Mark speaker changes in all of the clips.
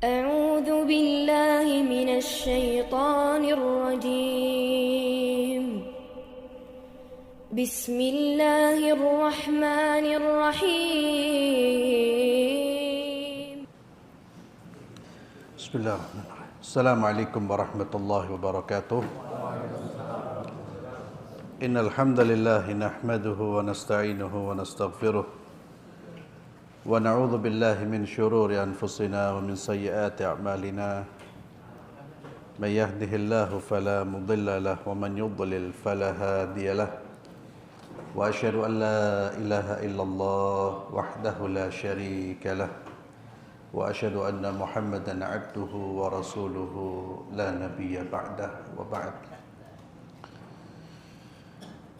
Speaker 1: أعوذ بالله من الشيطان الرجيم بسم الله الرحمن الرحيم
Speaker 2: بسم الله الرحمن الرحيم. السلام عليكم ورحمة الله وبركاته. إن الحمد لله نحمده ونستعينه ونستغفره ونعوذ بالله من شرور أنفسنا ومن سيئات أعمالنا. من يهده الله فلا مضل له ومن يضلل فلا هادي له. وأشهد أن لا إله إلا الله وحده لا شريك له. وأشهد أن محمدا عبده ورسوله لا نبي بعده وبعد.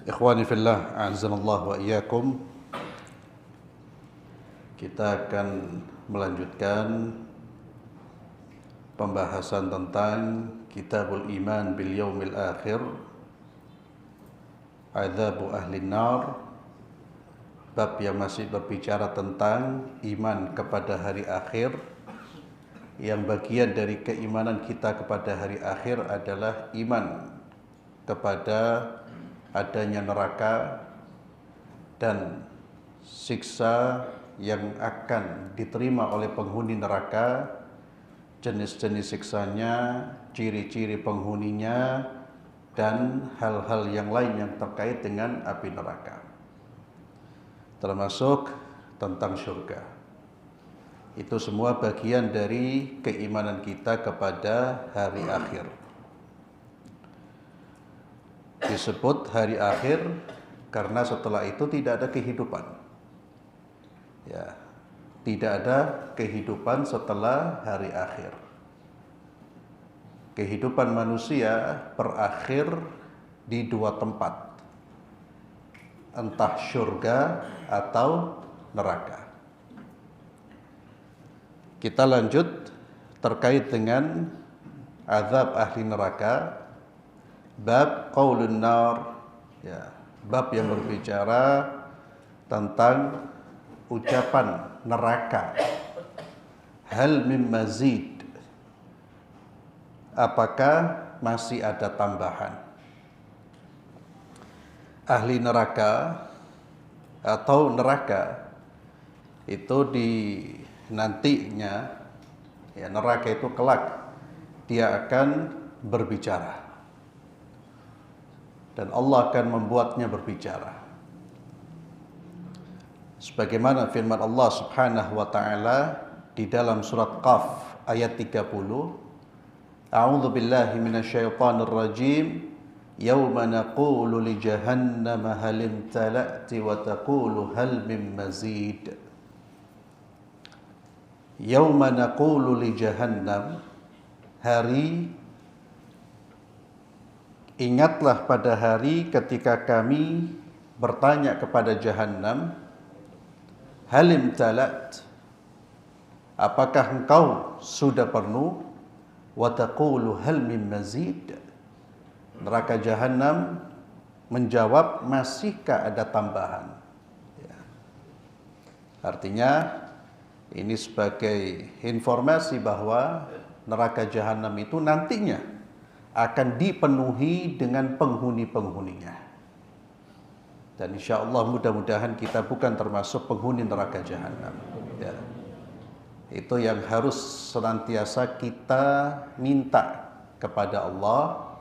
Speaker 2: Ikhwani fillah, a'azzanallahu wa iyyakum. Kita akan melanjutkan pembahasan tentang Kitabul Iman bil Yaumil Akhir, Adzabu Ahli Nar, bab yang masih berbicara tentang iman kepada hari akhir, yang bagian dari keimanan kita kepada hari akhir adalah iman kepada adanya neraka dan siksa yang akan diterima oleh penghuni neraka, jenis-jenis siksanya, ciri-ciri penghuninya, dan hal-hal yang lain yang terkait dengan api neraka, termasuk tentang surga. Itu semua bagian dari keimanan kita kepada hari akhir. Disebut hari akhir karena setelah itu tidak ada kehidupan. Ya, tidak ada kehidupan setelah hari akhir. Kehidupan manusia berakhir di dua tempat, entah surga atau neraka. Kita lanjut terkait dengan azab ahli neraka, bab qaulun nar, ya, bab yang berbicara tentang ucapan neraka. Hal min mazid, apakah masih ada tambahan? Ahli neraka atau neraka itu di nantinya, ya, neraka itu kelak dia akan berbicara dan Allah akan membuatnya berbicara. Sebagaimana firman Allah Subhanahu wa taala di dalam surat Qaf ayat 30, A'udzu billahi minasyaitonir rajim, yauma naqulu li jahannama hal imtala'ti wa taqulu hal min mazid. Yauma naqulu li jahannam, hari, ingatlah pada hari ketika kami bertanya kepada Jahannam, halim talat, apakah engkau sudah penuh? Wa taqulu hal min mazid. Neraka Jahannam menjawab, masihkah ada tambahan? Ya. Artinya ini sebagai informasi bahwa neraka Jahannam itu nantinya akan dipenuhi dengan penghuni-penghuninya. Dan insya Allah mudah-mudahan kita bukan termasuk penghuni neraka Jahannam. Ya. Itu yang harus senantiasa kita minta kepada Allah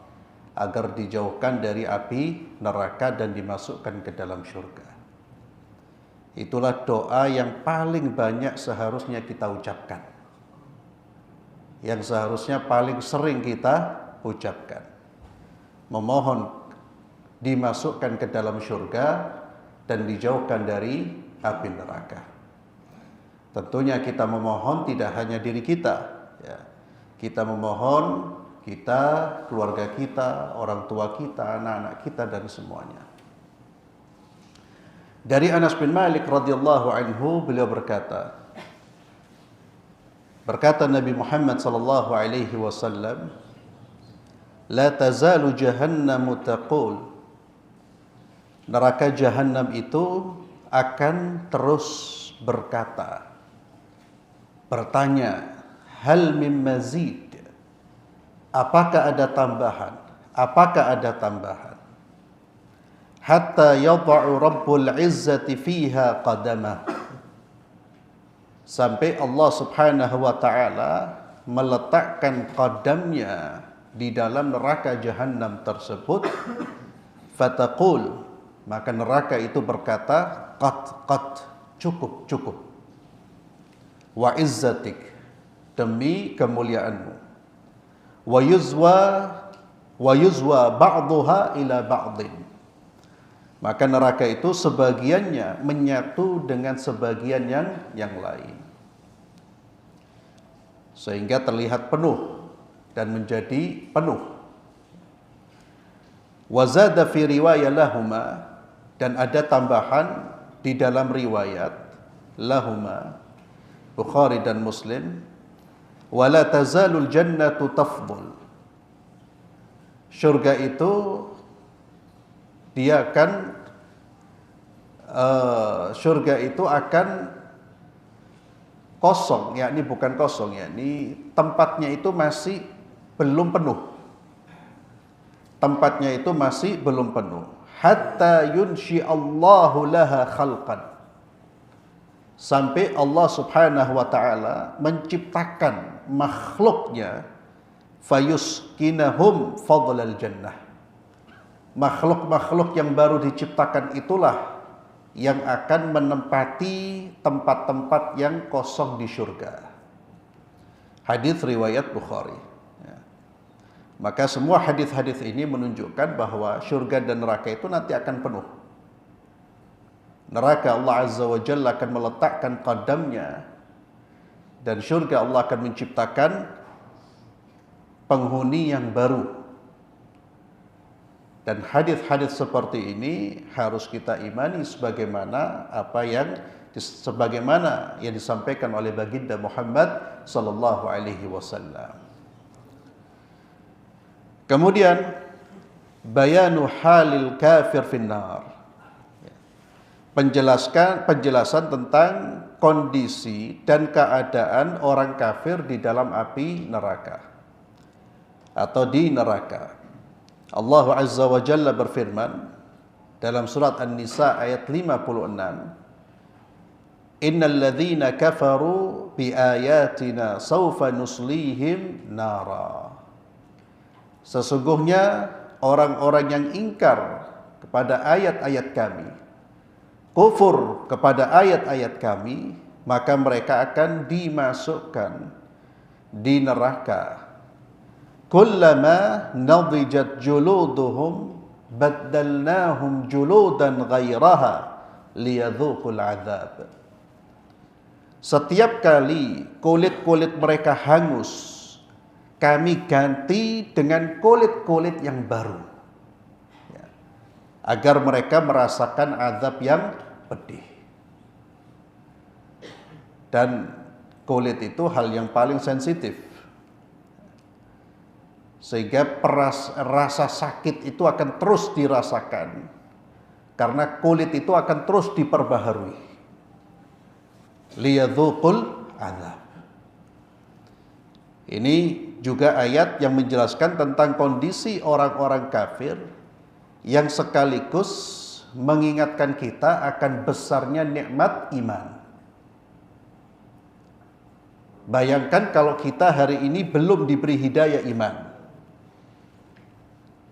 Speaker 2: agar dijauhkan dari api neraka dan dimasukkan ke dalam surga. Itulah doa yang paling banyak seharusnya kita ucapkan, yang seharusnya paling sering kita ucapkan, memohon dimasukkan ke dalam surga dan dijauhkan dari api neraka. Tentunya kita memohon tidak hanya diri kita, ya. Kita memohon kita, keluarga kita, orang tua kita, anak-anak kita, dan semuanya. Dari Anas bin Malik radhiyallahu anhu, beliau berkata Nabi Muhammad sallallahu alaihi wasallam, la tazalu jahannamu taqul, neraka Jahannam itu akan terus berkata, bertanya, hal min mazid, apakah ada tambahan, apakah ada tambahan, hatta yad'u rabbul izzati fiha qadamah, sampai Allah subhanahu wa ta'ala meletakkan qadamnya di dalam neraka jahanam tersebut. Fataqul, maka neraka itu berkata, qat, cukup, cukup. Wa izzatik, demi kemuliaanmu. Wa yuzwa ba'duha ila ba'din, maka neraka itu sebagiannya menyatu dengan sebagian yang lain, sehingga terlihat penuh dan menjadi penuh. Wazada fi riwayah lahuma, dan ada tambahan di dalam riwayat lahuma, Bukhari dan Muslim, wala tazalul jannatu tafdul, surga itu dia akan surga itu akan kosong, yakni bukan kosong, yakni tempatnya itu masih belum penuh. Tempatnya itu masih belum penuh. Hatta yunshi Allahu laha khalqan, sampai Allah subhanahu wa ta'ala menciptakan makhluknya, fayuskinahum fadlal jannah, makhluk-makhluk yang baru diciptakan itulah yang akan menempati tempat-tempat yang kosong di surga. Hadis riwayat Bukhari. Maka semua hadis-hadis ini menunjukkan bahwa surga dan neraka itu nanti akan penuh. Neraka Allah Azza wa Jalla akan meletakkan qadamnya, dan surga Allah akan menciptakan penghuni yang baru. Dan hadis-hadis seperti ini harus kita imani sebagaimana yang disampaikan oleh baginda Muhammad sallallahu alaihi wasallam. Kemudian bayanu halil kafir finnar, penjelasan tentang kondisi dan keadaan orang kafir di dalam api neraka atau di neraka. Allah Azza wa Jalla berfirman dalam surat An-Nisa ayat 56, innal ladzina kafaru bi ayatina sawfa nuslihim nara, sesungguhnya orang-orang yang ingkar kepada ayat-ayat kami, kufur kepada ayat-ayat kami, maka mereka akan dimasukkan di neraka. Kullama nadijat juluduhum baddalnahum juludan ghairaha liyadzuqul adzab. Setiap kali kulit-kulit mereka hangus, kami ganti dengan kulit-kulit yang baru, agar mereka merasakan azab yang pedih. Dan kulit itu hal yang paling sensitif, sehingga rasa sakit itu akan terus dirasakan, karena kulit itu akan terus diperbaharui. Liyadzuqul azab. Ini juga ayat yang menjelaskan tentang kondisi orang-orang kafir, yang sekaligus mengingatkan kita akan besarnya nikmat iman. Bayangkan kalau kita hari ini belum diberi hidayah iman.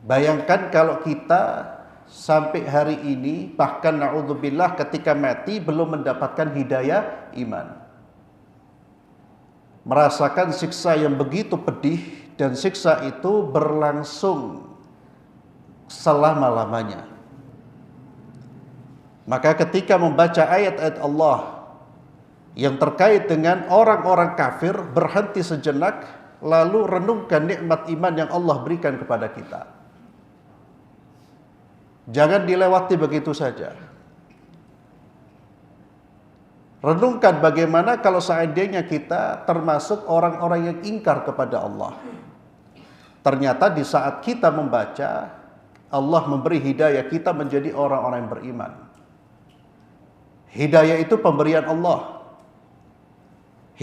Speaker 2: Bayangkan kalau kita sampai hari ini, bahkan na'udzubillah ketika mati belum mendapatkan hidayah iman, merasakan siksa yang begitu pedih, dan siksa itu berlangsung selama-lamanya. Maka ketika membaca ayat-ayat Allah yang terkait dengan orang-orang kafir, berhenti sejenak, lalu renungkan nikmat iman yang Allah berikan kepada kita. Jangan dilewati begitu saja. Renungkan bagaimana kalau seandainya kita termasuk orang-orang yang ingkar kepada Allah. Ternyata di saat kita membaca, Allah memberi hidayah kita menjadi orang-orang yang beriman. Hidayah itu pemberian Allah.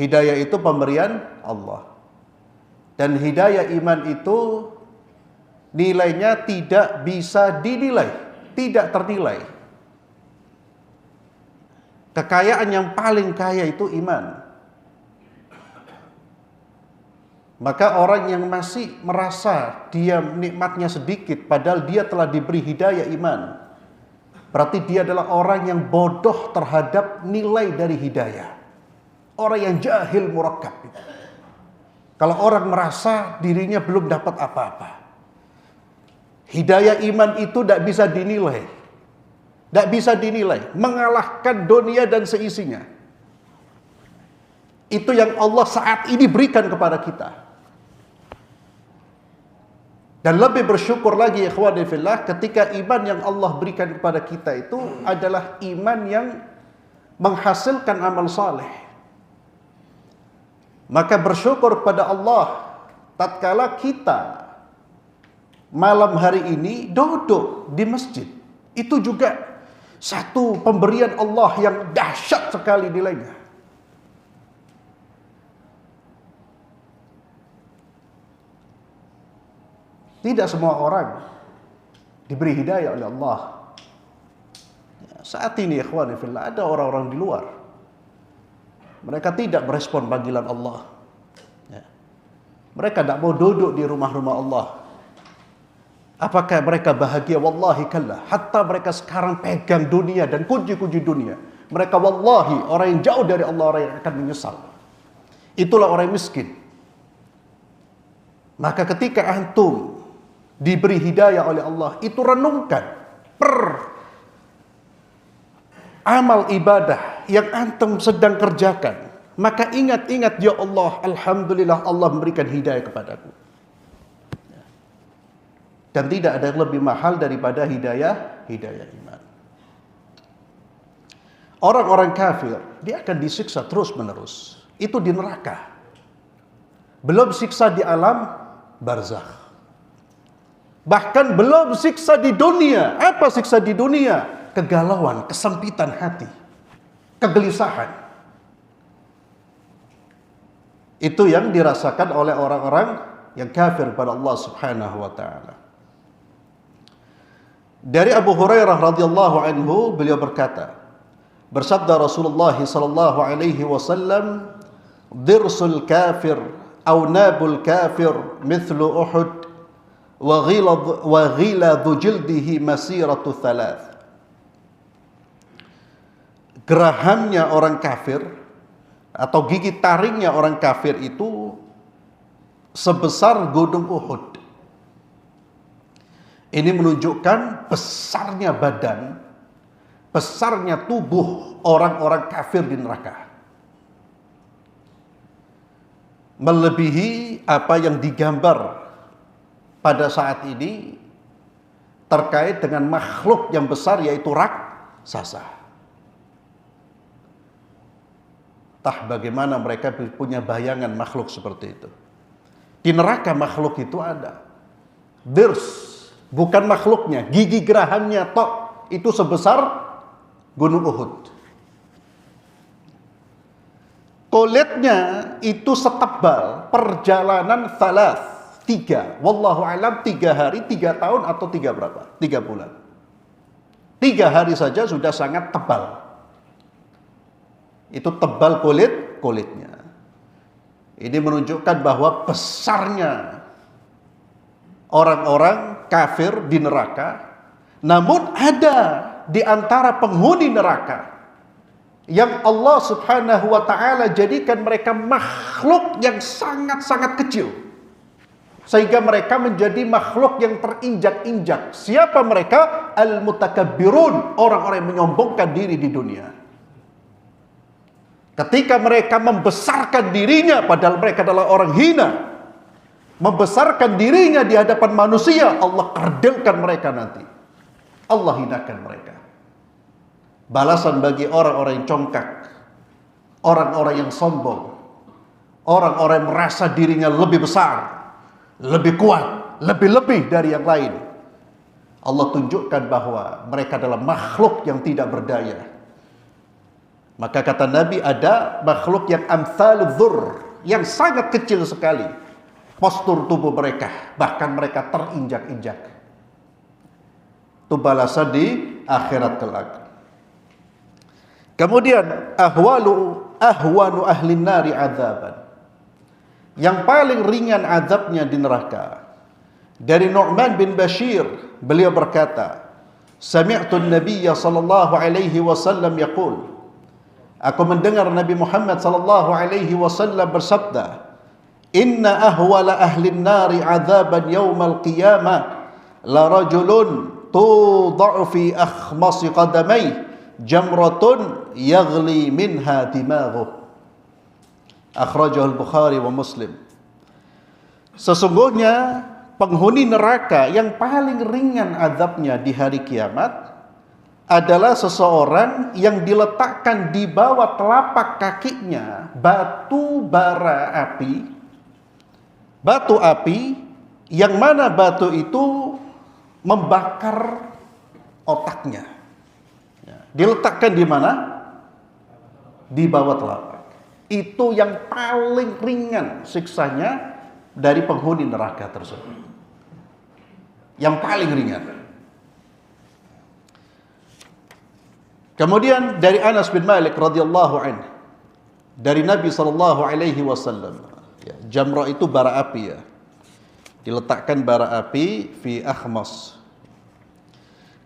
Speaker 2: Hidayah itu pemberian Allah. Dan hidayah iman itu nilainya tidak bisa dinilai, tidak ternilai. Kekayaan yang paling kaya itu iman. Maka orang yang masih merasa dia nikmatnya sedikit padahal dia telah diberi hidayah iman, berarti dia adalah orang yang bodoh terhadap nilai dari hidayah. Orang yang jahil murakkab. Kalau orang merasa dirinya belum dapat apa-apa, hidayah iman itu tidak bisa dinilai. Tidak bisa dinilai, mengalahkan dunia dan seisinya. Itu yang Allah saat ini berikan kepada kita. Dan lebih bersyukur lagi ikhwani fillah ketika iman yang Allah berikan kepada kita itu adalah iman yang menghasilkan amal saleh. Maka bersyukur pada Allah tatkala kita malam hari ini duduk di masjid. Itu juga satu pemberian Allah yang dahsyat sekali nilainya. Tidak semua orang diberi hidayah oleh Allah. Saat ini ikhwani fillah ada orang-orang di luar. Mereka tidak merespon panggilan Allah. Mereka tidak mau duduk di rumah-rumah Allah. Apakah mereka bahagia? Wallahi kalla. Hatta mereka sekarang pegang dunia dan kunci-kunci dunia. Mereka wallahi orang yang jauh dari Allah, orang yang akan menyesal. Itulah orang yang miskin. Maka ketika antum diberi hidayah oleh Allah, itu renungkan per amal ibadah yang antum sedang kerjakan. Maka ingat-ingat, ya Allah, alhamdulillah Allah memberikan hidayah kepadaku. Dan tidak ada yang lebih mahal daripada hidayah iman. Orang-orang kafir, dia akan disiksa terus-menerus. Itu di neraka. Belum siksa di alam barzakh. Bahkan belum siksa di dunia. Apa siksa di dunia? Kegalauan, kesempitan hati, kegelisahan. Itu yang dirasakan oleh orang-orang yang kafir pada Allah Subhanahu wa taala. Dari Abu Hurairah radhiyallahu anhu, beliau berkata, bersabda Rasulullah sallallahu alaihi wasallam, "Dirsul kafir aw nabul kafir mithlu Uhud wa ghiladu jildihi masiratu thalath." Gerahamnya orang kafir atau gigi taringnya orang kafir itu sebesar gunung Uhud. Ini menunjukkan besarnya badan, besarnya tubuh orang-orang kafir di neraka. Melebihi apa yang digambar pada saat ini terkait dengan makhluk yang besar, yaitu raksasa. Entah bagaimana mereka punya bayangan makhluk seperti itu. Di neraka makhluk itu ada. Dirs, bukan makhluknya, gigi gerahamnya tok itu sebesar gunung Uhud. Kulitnya itu setebal perjalanan thalath, 3. Wallahu alam 3 hari, 3 tahun atau 3 berapa? 3 bulan. 3 hari saja sudah sangat tebal. Itu tebal kulitnya. Ini menunjukkan bahwa besarnya orang-orang kafir di neraka. Namun ada di antara penghuni neraka yang Allah Subhanahu wa taala jadikan mereka makhluk yang sangat-sangat kecil, sehingga mereka menjadi makhluk yang terinjak-injak. Siapa mereka? Al-mutakabbirun, orang-orang yang menyombongkan diri di dunia. Ketika mereka membesarkan dirinya padahal mereka adalah orang hina, membesarkan dirinya di hadapan manusia, Allah kerdilkan mereka nanti. Allah hinakan mereka. Balasan bagi orang-orang yang congkak, orang-orang yang sombong, orang-orang yang merasa dirinya lebih besar, lebih kuat, lebih-lebih dari yang lain. Allah tunjukkan bahwa mereka adalah makhluk yang tidak berdaya. Maka kata Nabi, ada makhluk yang amsalul dzur, yang sangat kecil sekali postur tubuh mereka, bahkan mereka terinjak-injak. Itu balasan di akhirat kelak. Kemudian ahwanu ahlin nari adzaban, yang paling ringan azabnya di neraka. Dari Nu'man bin Bashir, beliau berkata, sami'tu an-nabiyya sallallahu alaihi wasallam yaqul, aku mendengar Nabi Muhammad sallallahu alaihi wasallam bersabda, inna ahwala ahlin nari adzaban yaumal qiyamah la rajulun tudha'u fi akhmasi qadamai jamratun yaghli minha dimaghuh. Akhrajahu al-Bukhari wa Muslim. Sesungguhnya penghuni neraka yang paling ringan azabnya di hari kiamat adalah seseorang yang diletakkan di bawah telapak kakinya batu bara api, batu api yang mana batu itu membakar otaknya. Diletakkan di mana? Di bawah telapak. Itu yang paling ringan siksanya dari penghuni neraka tersebut. Yang paling ringan. Kemudian dari Anas bin Malik radhiyallahu anhu, dari Nabi sallallahu alaihi wasallam, jamrah itu bara api, ya. Diletakkan bara api fi akhmas.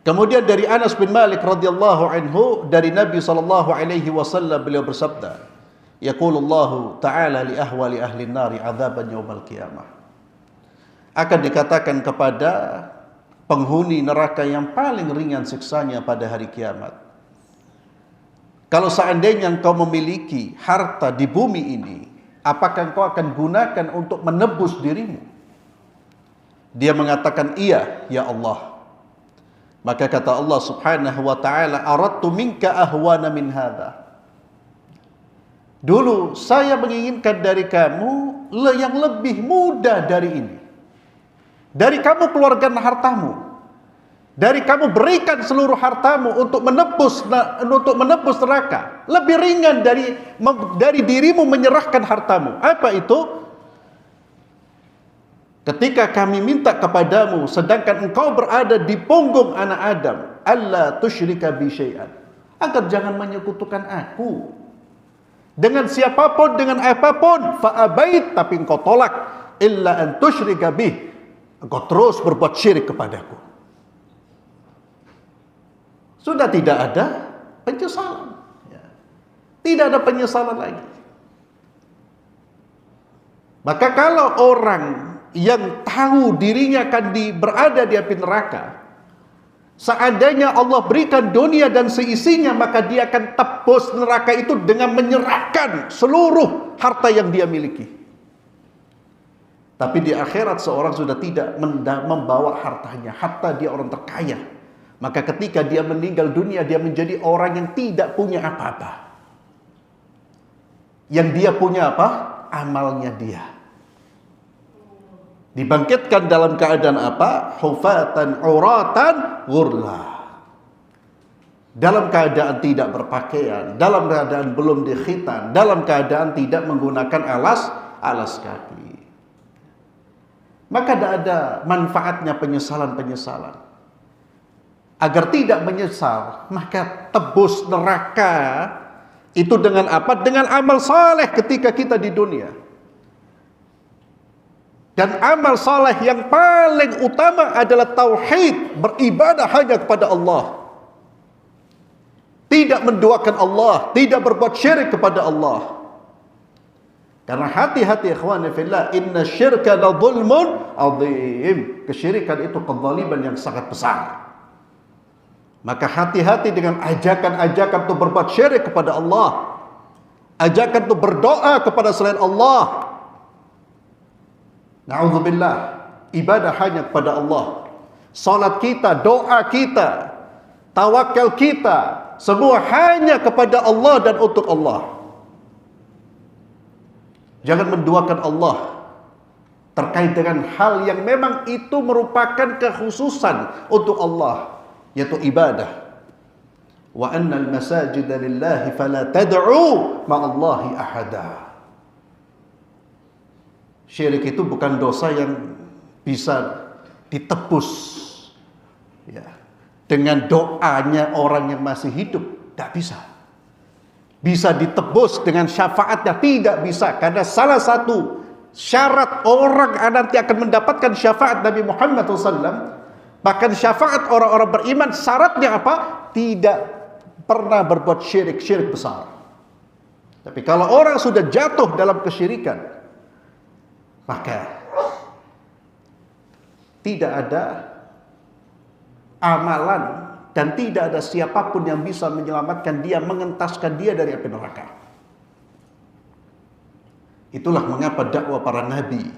Speaker 2: Kemudian dari Anas bin Malik radhiyallahu anhu, dari Nabi sallallahu alaihi wasallam, beliau bersabda, yaqulullahu ta'ala li ahwali ahli nari adzaban yaumal qiyamah. Akan dikatakan kepada penghuni neraka yang paling ringan siksanya pada hari kiamat, kalau seandainya engkau memiliki harta di bumi ini, apakah engkau akan gunakan untuk menebus dirimu? Dia mengatakan, iya ya Allah. Maka kata Allah subhanahu wa ta'ala, aradtu minka ahwana min hadha. Dulu saya menginginkan dari kamu yang lebih mudah dari ini. Dari kamu keluarkan hartamu, dari kamu berikan seluruh hartamu untuk menebus neraka. Lebih ringan dari dirimu menyerahkan hartamu. Apa itu? Ketika kami minta kepadamu sedangkan engkau berada di punggung anak Adam, alla tusyrika bi syai'an, agar jangan menyekutukan aku dengan siapapun, dengan apapun. Fa abait, tapi engkau tolak, illa an tusyrika bih, engkau terus berbuat syirik kepadaku. Sudah tidak ada penyesalan, tidak ada penyesalan lagi. Maka kalau orang yang tahu dirinya akan berada di api neraka, seandainya Allah berikan dunia dan seisinya, maka dia akan tebus neraka itu dengan menyerahkan seluruh harta yang dia miliki. Tapi di akhirat seorang sudah tidak membawa hartanya, hatta dia orang terkaya. Maka ketika dia meninggal dunia, dia menjadi orang yang tidak punya apa-apa. Yang dia punya apa? Amalnya dia. Dibangkitkan dalam keadaan apa? Hufatan uratan ghurla. Dalam keadaan tidak berpakaian, dalam keadaan belum dikhitan, dalam keadaan tidak menggunakan alas kaki. Maka tidak ada manfaatnya penyesalan-penyesalan. Agar tidak menyesal, maka tebus neraka itu dengan apa? Dengan amal saleh ketika kita di dunia. Dan amal saleh yang paling utama adalah tauhid, beribadah hanya kepada Allah. Tidak menduakan Allah, tidak berbuat syirik kepada Allah. Karena hati-hati ikhwani fillah, inna syirka la zulmun azim. Kesyirikan itu kezaliman yang sangat besar. Maka hati-hati dengan ajakan-ajakan untuk berbuat syirik kepada Allah. Ajakan untuk berdoa kepada selain Allah. Na'udzubillah, ibadah hanya kepada Allah. Salat kita, doa kita, tawakal kita, semua hanya kepada Allah dan untuk Allah. Jangan menduakan Allah terkait dengan hal yang memang itu merupakan kekhususan untuk Allah, yaitu ibadah. wa annal masajida lillahi fala tad'u ma'allahi ahada. Syirik itu bukan dosa yang bisa ditebus ya, dengan doanya orang yang masih hidup, tidak bisa. Bisa ditebus dengan syafaatnya, tidak bisa. Karena salah satu syarat orang nanti akan mendapatkan syafaat Nabi Muhammad SAW, bahkan syafaat orang-orang beriman, syaratnya apa? Tidak pernah berbuat syirik besar. Tapi kalau orang sudah jatuh dalam kesyirikan, maka tidak ada amalan dan tidak ada siapapun yang bisa menyelamatkan dia, mengentaskan dia dari api neraka. Itulah mengapa dakwah para nabi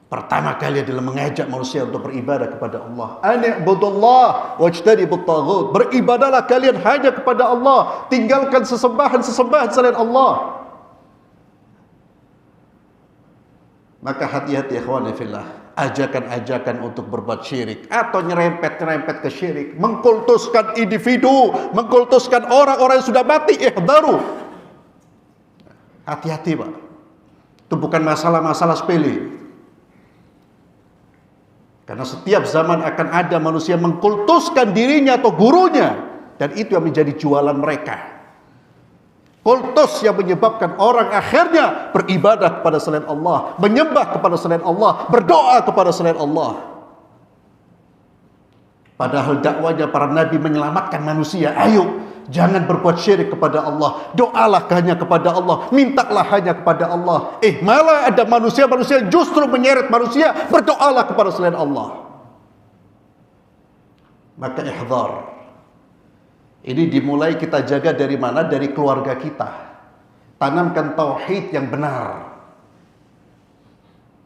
Speaker 2: pertama kali adalah mengajak manusia untuk beribadah kepada Allah. Ani'budullah wajtanibut taghut. Beribadahlah kalian hanya kepada Allah, tinggalkan sesembahan selain Allah. Maka hati-hati ikhwani fillah, ajakan-ajakan untuk berbuat syirik atau nyerempet ke syirik, mengkultuskan individu, mengkultuskan orang-orang yang sudah mati, ihdaru. Hati-hati Pak. Itu bukan masalah-masalah sepele. Karena setiap zaman akan ada manusia mengkultuskan dirinya atau gurunya, dan itu yang menjadi jualan mereka. Kultus yang menyebabkan orang akhirnya beribadah kepada selain Allah, menyembah kepada selain Allah, berdoa kepada selain Allah. Padahal dakwanya para nabi menyelamatkan manusia. Ayo, jangan berbuat syirik kepada Allah. Doalah hanya kepada Allah, mintalah hanya kepada Allah. Malah ada manusia-manusia yang justru menyeret manusia, berdoalah kepada selain Allah. Maka ihdhar. Ini dimulai kita jaga dari mana? Dari keluarga kita. Tanamkan tauhid yang benar.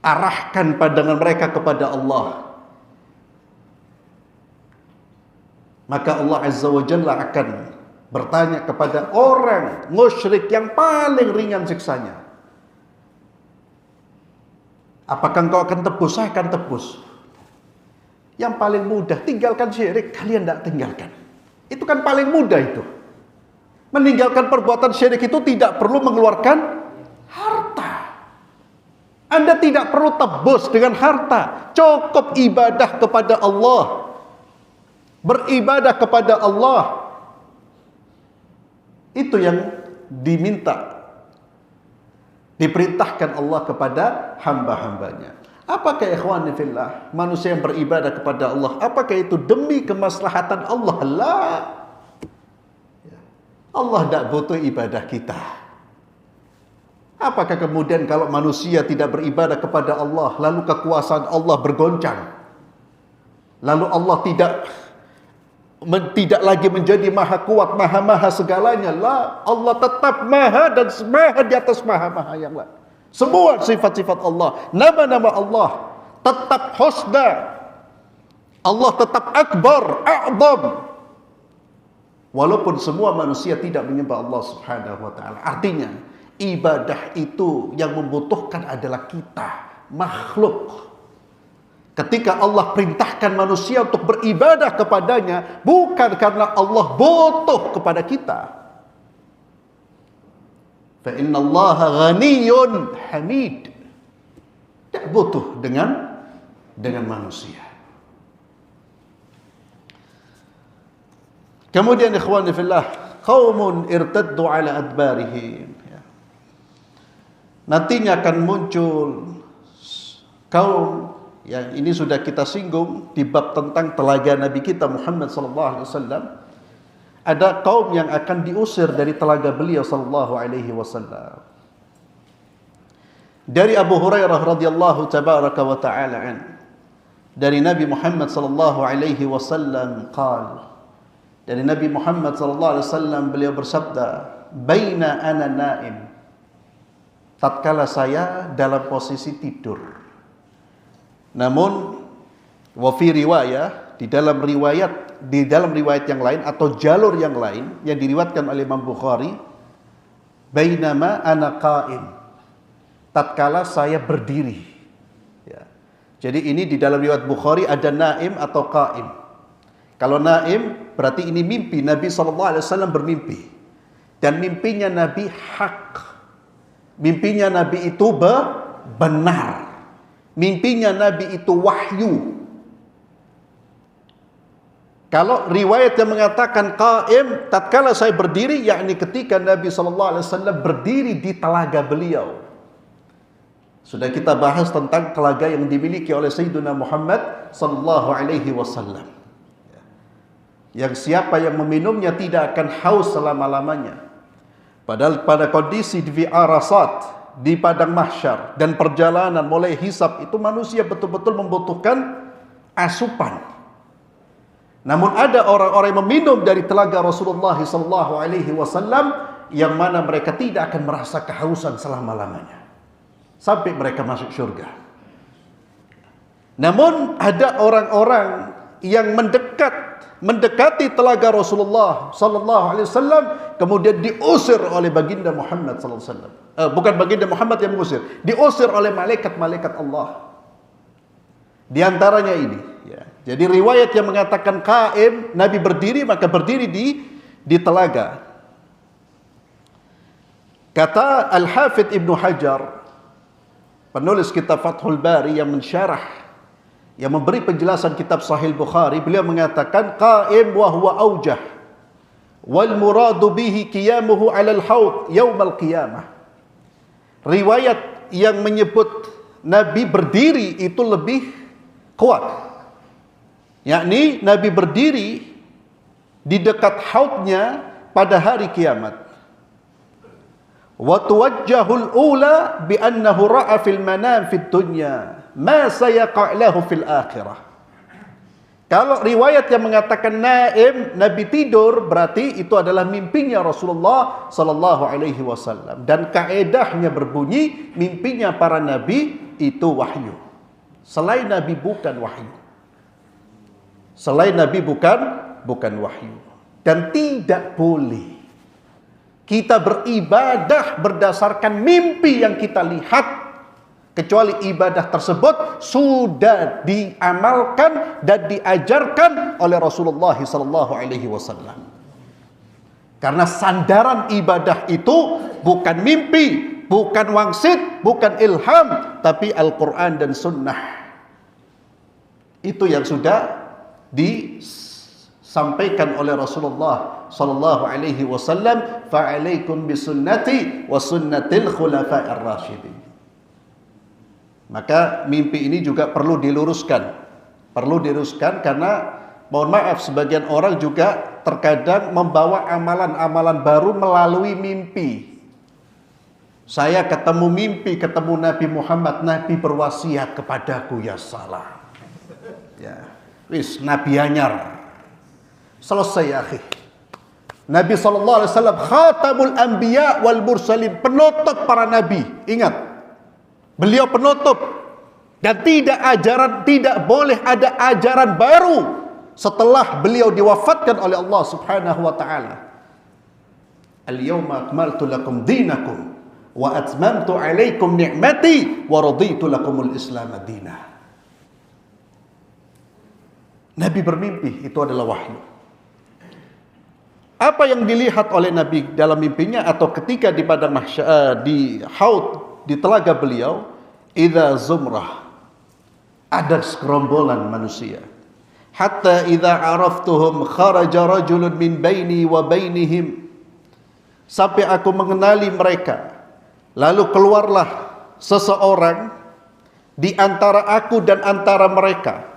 Speaker 2: Arahkan pandangan mereka kepada Allah. Maka Allah Azza wa Jalla akan bertanya kepada orang musyrik yang paling ringan siksanya. Apakah engkau akan tebus? Saya akan tebus. Yang paling mudah, tinggalkan syirik. Kalian tidak tinggalkan. Itu kan paling mudah itu. Meninggalkan perbuatan syirik itu tidak perlu mengeluarkan harta. Anda tidak perlu tebus dengan harta. Cukup ibadah kepada Allah. Beribadah kepada Allah. Itu yang diminta. Diperintahkan Allah kepada hamba-hambanya. Apakah ikhwani fillah, manusia yang beribadah kepada Allah, apakah itu demi kemaslahatan Allah? La. Allah tidak butuh ibadah kita. Apakah kemudian kalau manusia tidak beribadah kepada Allah, lalu kekuasaan Allah bergoncang? Lalu Allah tidak lagi menjadi maha kuat, maha segalanya. La. Allah tetap maha dan maha di atas maha yang lain. Semua sifat-sifat Allah, nama-nama Allah tetap husna. Allah tetap akbar, a'zam. Walaupun semua manusia tidak menyembah Allah Subhanahu wa taala. Artinya, ibadah itu yang membutuhkan adalah kita, makhluk. Ketika Allah perintahkan manusia untuk beribadah kepadanya, bukan karena Allah butuh kepada kita. Fa inna Allaha ghaniyyun hamid. Tidak butuh dengan manusia. Kemudian ikhwani fillah, qaumun irtaddu ala adbarihim. Nantinya akan muncul kaum yang ini sudah kita singgung di bab tentang telaga Nabi kita Muhammad sallallahu alaihi wasallam. Ada kaum yang akan diusir dari telaga beliau sallallahu alaihi wasallam. Dari Abu Hurairah radhiyallahu tabaraka wa ta'ala an, dari Nabi Muhammad sallallahu alaihi wasallam qala, dari Nabi Muhammad sallallahu alaihi wasallam beliau bersabda, baina ana naim, tatkala saya dalam posisi tidur. Namun wa fi riwayah, di dalam riwayat yang lain atau jalur yang lain yang diriwayatkan oleh Imam Bukhari, bainama ana qaim, tatkala saya berdiri. Ya. Jadi ini di dalam riwayat Bukhari ada naim atau qaim. Kalau naim berarti ini mimpi. Nabi SAW bermimpi. Dan mimpinya Nabi hak. Mimpinya Nabi itu benar. Mimpinya Nabi itu wahyu. Kalau riwayat yang mengatakan qaim, tatkala saya berdiri, yakni ketika Nabi SAW berdiri di telaga beliau. Sudah kita bahas tentang telaga yang dimiliki oleh Sayyidina Muhammad SAW. Yang siapa yang meminumnya tidak akan haus selama-lamanya. Padahal pada kondisi di Arasat, di padang mahsyar dan perjalanan mulai hisab itu manusia betul-betul membutuhkan asupan. Namun ada orang-orang yang meminum dari telaga Rasulullah SAW yang mana mereka tidak akan merasa kehausan selama-lamanya sampai mereka masuk surga. Namun ada orang-orang yang mendekati telaga Rasulullah SAW kemudian diusir oleh baginda Muhammad SAW. Bukan baginda Muhammad yang mengusir, diusir oleh malaikat-malaikat Allah. Di antaranya ini. Ya. Jadi riwayat yang mengatakan qaim, Nabi berdiri, maka berdiri di telaga. Kata Al-Hafidh Ibnu Hajar, penulis kitab Fathul Bari yang mensyarah, yang memberi penjelasan kitab Sahih Bukhari, beliau mengatakan qaim wa huwa aujah wal muradu bihi qiyamuhu 'ala al-haud yaumil qiyamah. Riwayat yang menyebut Nabi berdiri itu lebih kuat. Yakni Nabi berdiri di dekat haudnya pada hari kiamat. Wa tuwajjahul ula bi annahu ra'a fil manam fid dunya ma sayaqa' lahu fil akhirah. Kalau riwayat yang mengatakan naim, Nabi tidur, berarti itu adalah mimpinya Rasulullah sallallahu alaihi wasallam, dan kaedahnya berbunyi mimpinya para nabi itu wahyu. Selain Nabi bukan wahyu. Selain Nabi bukan wahyu. Dan tidak boleh kita beribadah berdasarkan mimpi yang kita lihat, kecuali ibadah tersebut sudah diamalkan dan diajarkan oleh Rasulullah SAW. Karena sandaran ibadah itu bukan mimpi, bukan wangsit, bukan ilham, tapi Al-Quran dan Sunnah. Itu yang sudah disampaikan oleh Rasulullah sallallahu alaihi wasallam, fa'alaikum bisunnati wa sunnatil khulafa'ir rasyidin. Maka mimpi ini juga perlu diluruskan. Perlu diluruskan karena mohon maaf sebagian orang juga terkadang membawa amalan-amalan baru melalui mimpi. Saya ketemu mimpi, ketemu Nabi Muhammad, Nabi berwasiat kepadaku, ya salah. Ya. Wis Nabi anyar. Selesai ya akhi. Nabi SAW khatamul anbiya wal mursalin, penutup para nabi. Ingat, beliau penutup, dan tidak boleh ada ajaran baru setelah beliau diwafatkan oleh Allah Subhanahu wa taala. Al-yawma akmaltu lakum dinakum wa atmamtu alaikum ni'mati wa raditu lakumul Islam madinah. Nabi bermimpi, itu adalah wahyu. Apa yang dilihat oleh Nabi dalam mimpinya atau ketika di padang mahsyar, di haud, di telaga beliau, idza zumrah, ada segerombolan manusia. Hatta idza araftuhum kharaja rajulun min baini wa bainihim, sampai aku mengenali mereka, lalu keluarlah seseorang di antara aku dan antara mereka.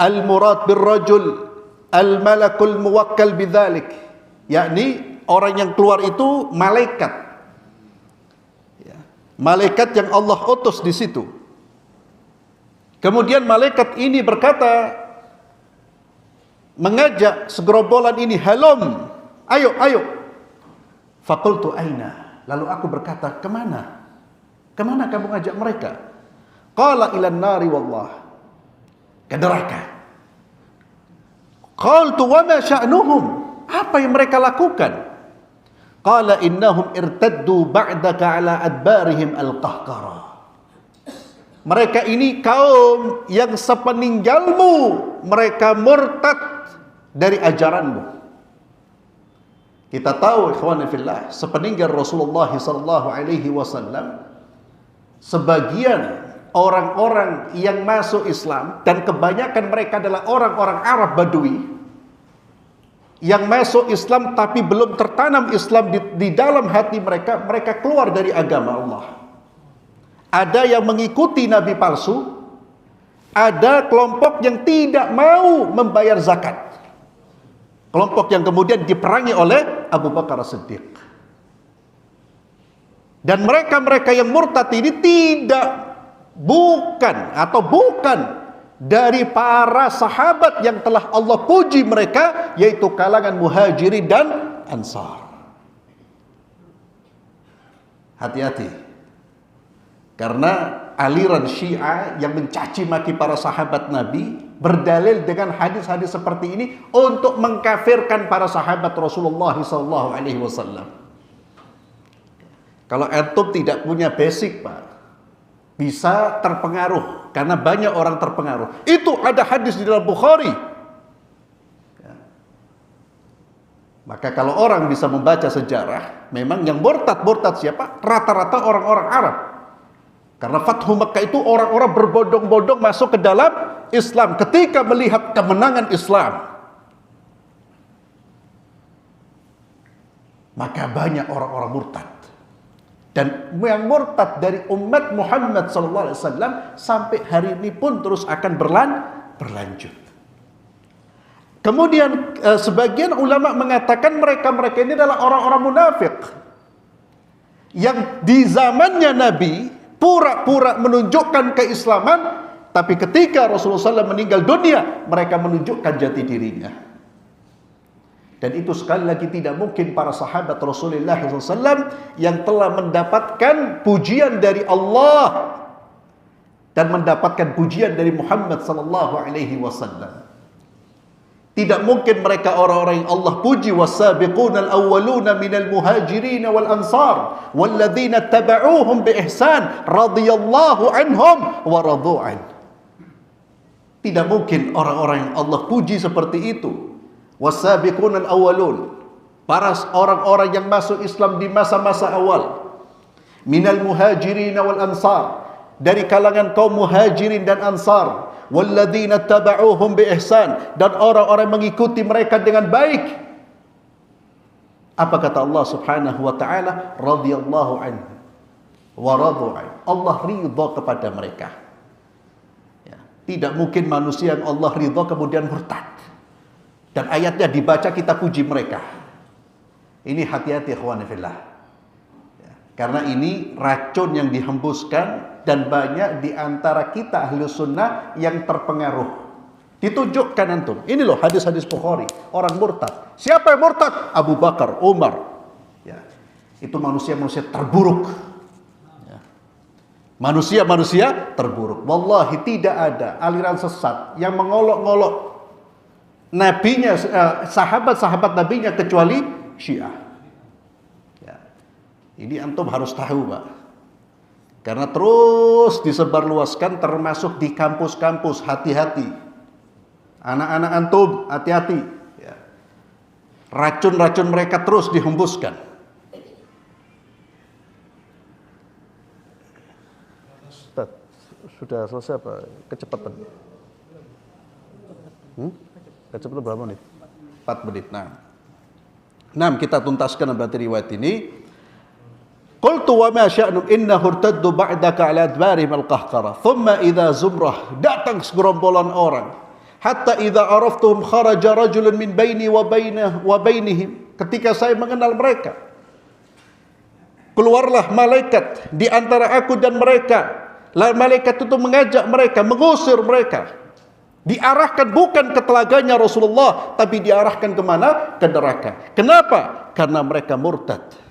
Speaker 2: Al-murad birrajul al-malakul muwakkal bidzalik, yakni orang yang keluar itu malaikat. Ya, malaikat yang Allah utus di situ. Kemudian malaikat ini berkata, mengajak segerombolan ini, halum, ayo. Faqultu aina, lalu aku berkata, kemana? Kemana kamu ngajak mereka? Qala ilan nari wallah, ke neraka. Qaltu wa ma sya'nuhum, apa yang mereka lakukan? Qala innahum irtaddu ba'daka ala adbarihim al-qahqara. Mereka ini kaum yang sepeninggalmu mereka murtad dari ajaranmu. Kita tahu ikhwan fillah, sepeninggal Rasulullah SAW, sebagian orang-orang yang masuk Islam, dan kebanyakan mereka adalah orang-orang Arab Badui yang masuk Islam tapi belum tertanam Islam di dalam hati mereka, mereka keluar dari agama Allah. Ada yang mengikuti nabi palsu, ada kelompok yang tidak mau membayar zakat, kelompok yang kemudian diperangi oleh Abu Bakar As-Siddiq. Dan mereka-mereka yang murtad ini bukan dari para sahabat yang telah Allah puji mereka, yaitu kalangan Muhajirin dan Ansar. Hati-hati, karena aliran Syiah yang mencaci maki para sahabat Nabi berdalil dengan hadis-hadis seperti ini untuk mengkafirkan para sahabat Rasulullah SAW. Kalau antum tidak punya basic, Pak, bisa terpengaruh, karena banyak orang terpengaruh. Itu ada hadis di dalam Bukhari. Ya. Maka kalau orang bisa membaca sejarah, memang yang murtad siapa? Rata-rata orang-orang Arab. Karena Fathu Makkah itu orang-orang berbondong-bondong masuk ke dalam Islam ketika melihat kemenangan Islam. Maka banyak orang-orang murtad. Dan yang murtad dari umat Muhammad SAW sampai hari ini pun terus akan berlanjut. Kemudian sebagian ulama mengatakan mereka-mereka ini adalah orang-orang munafik yang di zamannya Nabi pura-pura menunjukkan keislaman, tapi ketika Rasulullah SAW meninggal dunia, mereka menunjukkan jati dirinya. Dan itu sekali lagi tidak mungkin para sahabat Rasulullah SAW yang telah mendapatkan pujian dari Allah dan mendapatkan pujian dari Muhammad SAW. Tidak mungkin mereka orang-orang yang Allah puji, was-sabiquna al-awwaluna minal muhajirin wal ansar walladzina tabauhum bi ihsan radhiyallahu anhum wa radu'an. Tidak mungkin orang-orang yang Allah puji seperti itu. Was-sabiquna al-awwalun, para orang-orang yang masuk Islam di masa-masa awal, minal muhajirin wal ansar, dari kalangan kaum muhajirin dan ansar, walladzina tabauhum bi ihsan, dan orang-orang mengikuti mereka dengan baik. Apa kata Allah Subhanahu wa taala? Radhiyallahu anhu wa radu'an. Allah ridha kepada mereka. Ya, tidak mungkin manusia yang Allah ridha kemudian murtad. Dan ayatnya dibaca kita puji mereka. Ini hati-hati ikhwan fillah. Ya, karena ini racun yang dihembuskan, dan banyak di antara kita ahli sunnah yang terpengaruh. Ditunjukkan antum. Ini loh hadis-hadis Bukhari. Orang murtad. Siapa yang murtad? Abu Bakar, Umar. Ya. Itu manusia-manusia terburuk. Ya. Manusia-manusia terburuk. Wallahi tidak ada aliran sesat yang mengolok-ngolok nabinya, sahabat-sahabat nabinya kecuali Syiah. Ya. Ini antum harus tahu, Pak. Karena terus disebarluaskan termasuk di kampus-kampus. Hati-hati. Anak-anak antum, hati-hati. Ya. Racun-racun mereka terus dihembuskan. Ustaz, sudah selesai apa? Kecepatan. Kecepatan berapa menit? 4 menit. Nah, kita tuntaskan berarti riwayat ini. Qultu wa ma sya'num innahu irtaddu ba'daka 'ala adbarihim al-qahqara thumma idza zumrah, datang segerombolan orang, hatta idza araftuhum kharaja rajulun min baini wa bainihim, ketika saya mengenal mereka keluarlah malaikat di antara aku dan mereka. Lalu malaikat itu mengajak mereka, mengusir mereka, diarahkan bukan ke telaganya Rasulullah, tapi diarahkan kemana? Ke neraka. Kenapa? Karena mereka murtad.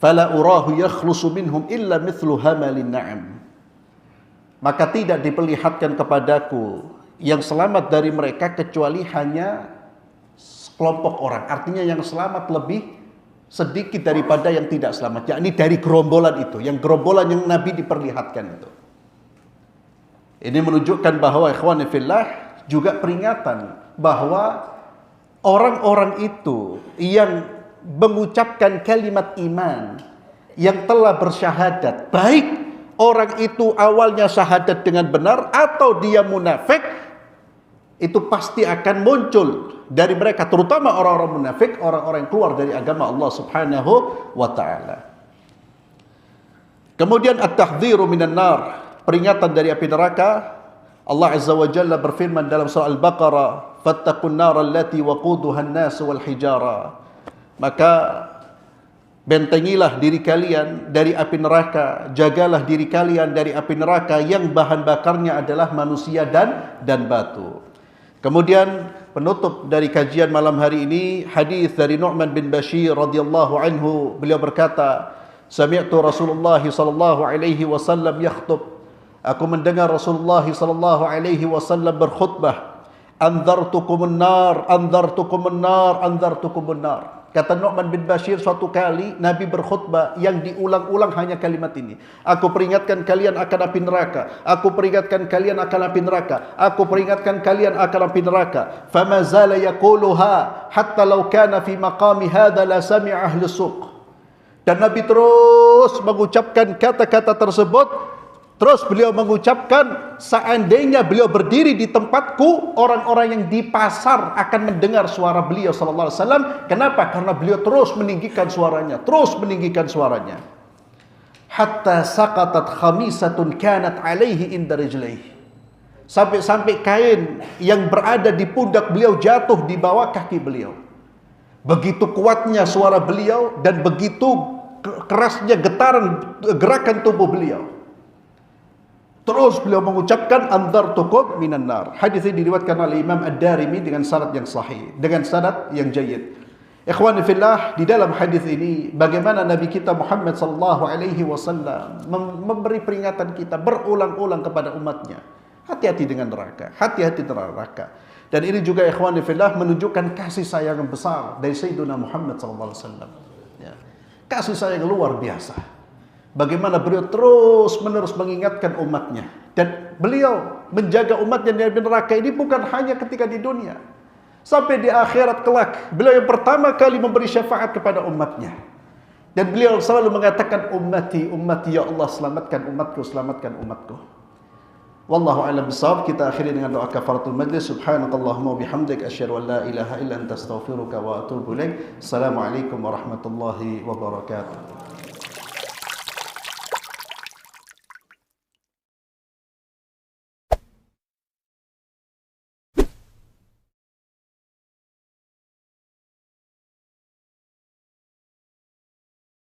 Speaker 2: Fala urahu yakhlusu minhum illa mithlu hamalin na'am. Maka tidak diperlihatkan kepadaku yang selamat dari mereka kecuali hanya sekelompok orang. Artinya yang selamat lebih sedikit daripada yang tidak selamat. Yakni dari gerombolan itu, yang gerombolan yang Nabi diperlihatkan itu. Ini menunjukkan bahwa ikhwani fillah juga peringatan bahwa orang-orang itu yang mengucapkan kalimat iman, yang telah bersyahadat, baik orang itu awalnya syahadat dengan benar atau dia munafik, itu pasti akan muncul dari mereka, terutama orang-orang munafik, orang-orang yang keluar dari agama Allah Subhanahu wa taala. Kemudian at-tahdhiru minan nar, peringatan dari api neraka. Allah Azza wa Jalla berfirman dalam surah Al-Baqarah, "Fattaqun nar allati waquduha an-nas wal hijara." Maka bentengilah diri kalian dari api neraka, jagalah diri kalian dari api neraka yang bahan bakarnya adalah manusia dan batu. Kemudian penutup dari kajian malam hari ini, hadis dari Nu'man bin Bashir radhiyallahu anhu, beliau berkata, "Sami'tu Rasulullah sallallahu alaihi wasallam yakhutub." Aku mendengar Rasulullah sallallahu alaihi wasallam berkhutbah, "Anzartukumun nar, anzartukumun nar, anzartukumun nar." Kata Nu'man bin Bashir, suatu kali Nabi berkhutbah yang diulang-ulang hanya kalimat ini. Aku peringatkan kalian akan api neraka. Aku peringatkan kalian akan api neraka. Aku peringatkan kalian akan api neraka. Fama zala yaquluha hatta law kana fi maqami hadha la sami'a ahli suq. Dan Nabi terus mengucapkan kata-kata tersebut. Terus beliau mengucapkan, seandainya beliau berdiri di tempatku, orang-orang yang di pasar akan mendengar suara beliau sallallahu alaihi wasallam. Kenapa? Karena beliau terus meninggikan suaranya, terus meninggikan suaranya. Hatta saqatat khamisatun kanat alaihi inda rijlaihi. Sampai-sampai kain yang berada di pundak beliau jatuh di bawah kaki beliau. Begitu kuatnya suara beliau dan begitu kerasnya gerakan tubuh beliau. Terus beliau mengucapkan, "Anzartukum minan nar." Hadis ini diriwayatkan oleh Imam Ad-Darimi dengan sanad yang sahih, dengan sanad yang jayyid. Ikhwani fillah, di dalam hadis ini bagaimana Nabi kita Muhammad sallallahu alaihi wasallam memberi peringatan kita berulang-ulang kepada umatnya. Hati-hati dengan neraka, hati-hati dengan neraka. Dan ini juga ikhwani fillah menunjukkan kasih sayang yang besar dari Sayyidina Muhammad sallallahu alaihi wasallam. Ya. Kasih sayang luar biasa. Bagaimana beliau terus-menerus mengingatkan umatnya. Dan beliau menjaga umatnya dari neraka ini bukan hanya ketika di dunia. Sampai di akhirat kelak. Beliau yang pertama kali memberi syafaat kepada umatnya. Dan beliau selalu mengatakan, "Ummati, ummati, ya Allah, selamatkan umatku, selamatkan umatku." Wallahu a'lam bishawab. Kita akhiri dengan doa kafaratul majlis. Subhanakallahumma wa bihamdik, asyhadu an la ilaha illa anta, astaghfiruka wa atubu ilaik. Assalamualaikum warahmatullahi wabarakatuh.